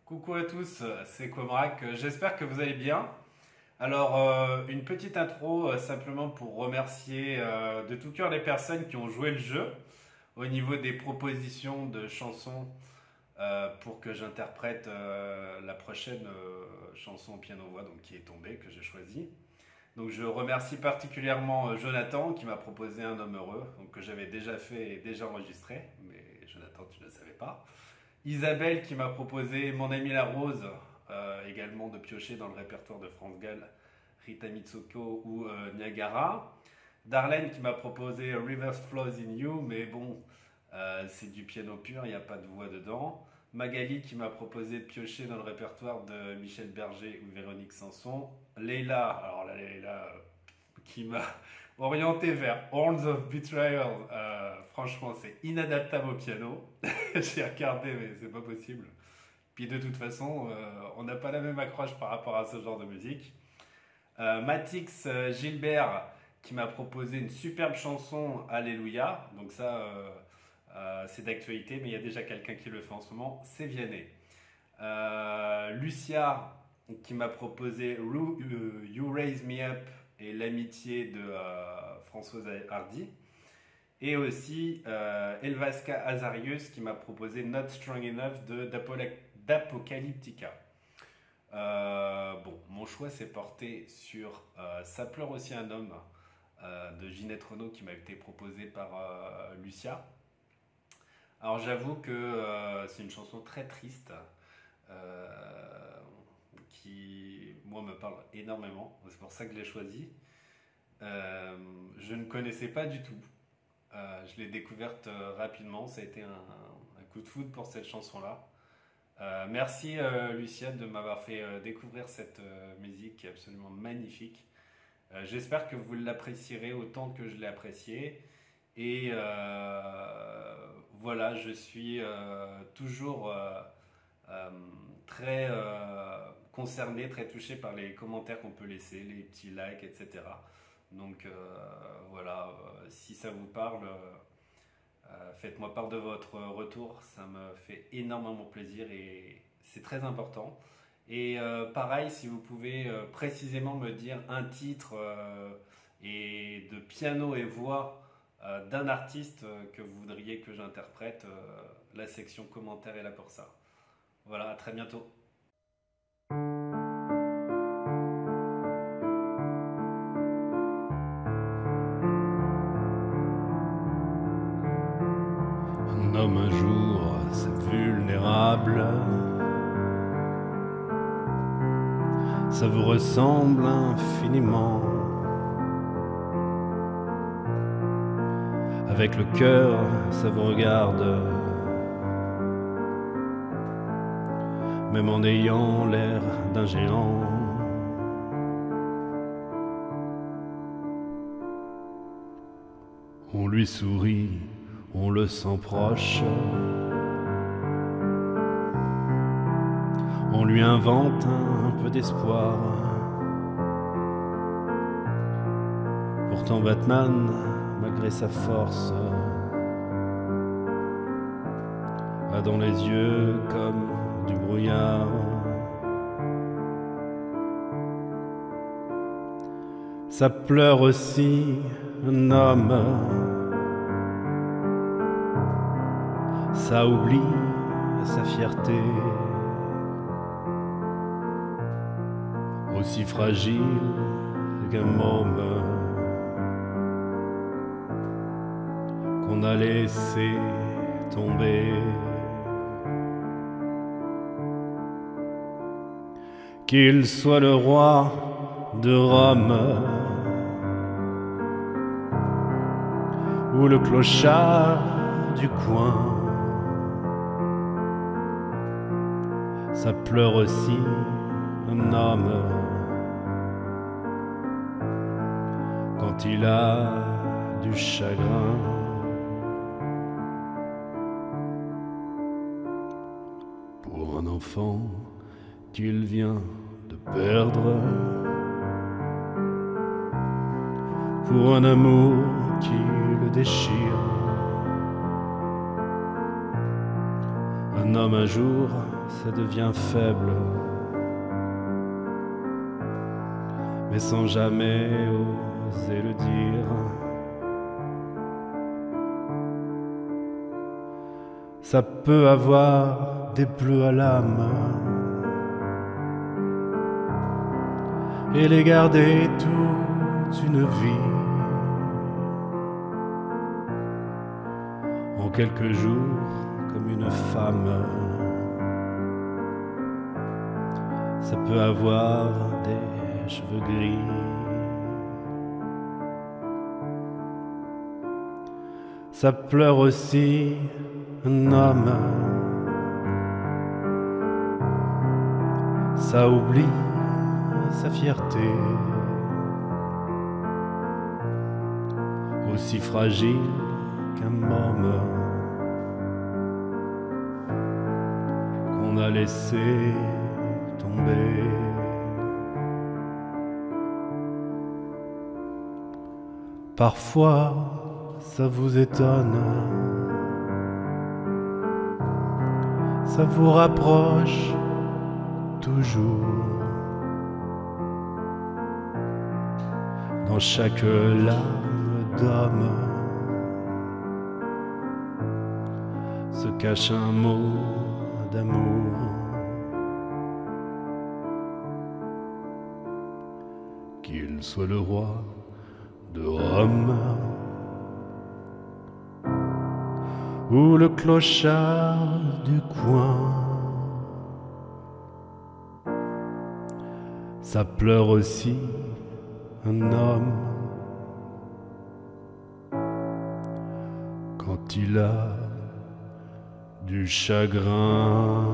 Coucou à tous, c'est Comrac, j'espère que vous allez bien. Alors, une petite intro simplement pour remercier de tout cœur les personnes qui ont joué le jeu au niveau des propositions de chansons pour que j'interprète la prochaine chanson au piano-voix donc, qui est tombée, que j'ai choisie. Donc je remercie particulièrement Jonathan qui m'a proposé Un homme heureux, donc, que j'avais déjà fait et déjà enregistré, mais Jonathan tu ne le savais pas. Isabelle qui m'a proposé Mon ami la rose, également de piocher dans le répertoire de France Gall, Rita Mitsoko ou Niagara. Darlene qui m'a proposé Rivers Flows in You, mais bon, c'est du piano pur, il n'y a pas de voix dedans. Magali qui m'a proposé de piocher dans le répertoire de Michel Berger ou Véronique Sanson. Leila, alors là, Leila qui m'a orienté vers Horns of Betrayal. Franchement, c'est inadaptable au piano. J'ai regardé, mais c'est pas possible. Puis de toute façon, on n'a pas la même accroche par rapport à ce genre de musique. Matix Gilbert qui m'a proposé une superbe chanson Alléluia. Donc ça, c'est d'actualité, mais il y a déjà quelqu'un qui le fait en ce moment, c'est Vianney. Lucia qui m'a proposé You Raise Me Up et l'amitié de Françoise Hardy. Et aussi Elvaska Azarius qui m'a proposé Not Strong Enough d'Apocalyptica. Bon, mon choix s'est porté sur Ça pleure aussi un homme de Ginette Renaud qui m'a été proposé par Lucia. Alors j'avoue que c'est une chanson très triste qui, moi, me parle énormément. C'est pour ça que je l'ai choisie. Je ne connaissais pas du tout. Je l'ai découverte rapidement. Ça a été un coup de foudre pour cette chanson-là. Merci Lucia de m'avoir fait découvrir cette musique qui est absolument magnifique. J'espère que vous l'apprécierez autant que je l'ai appréciée. Et voilà, je suis toujours très concerné, très touché par les commentaires qu'on peut laisser, les petits likes, etc. Donc voilà, si ça vous parle, faites-moi part de votre retour, ça me fait énormément plaisir et c'est très important. Et pareil, si vous pouvez précisément me dire un titre et de piano et voix d'un artiste que vous voudriez que j'interprète, la section commentaires est là pour ça. Voilà, à très bientôt. Un homme un jour, c'est vulnérable. Ça vous ressemble infiniment. Avec le cœur, ça vous regarde. Même en ayant l'air d'un géant. On lui sourit, on le sent proche. On lui invente un peu d'espoir. Pourtant Batman, malgré sa force, a dans les yeux comme du brouillard. Ça pleure aussi un homme. Ça oublie sa fierté. Aussi fragile qu'un môme qu'on a laissé tomber. Qu'il soit le roi de Rome ou le clochard du coin, ça pleure aussi un homme quand il a du chagrin. Pour un enfant qu'il vient de perdre, pour un amour qui le déchire, un homme un jour ça devient faible, mais sans jamais oser le dire. Ça peut avoir des bleus à l'âme et les garder toute une vie. En quelques jours, comme une femme, ça peut avoir des cheveux gris. Ça pleure aussi un homme, ça oublie sa fierté, aussi fragile qu'un môme qu'on a laissé tomber. Parfois, ça vous étonne, ça vous rapproche toujours. Dans chaque larme d'homme se cache un mot d'amour. Qu'il soit le roi de Rome ou le clochard du coin, ça pleure aussi un homme quand il a du chagrin.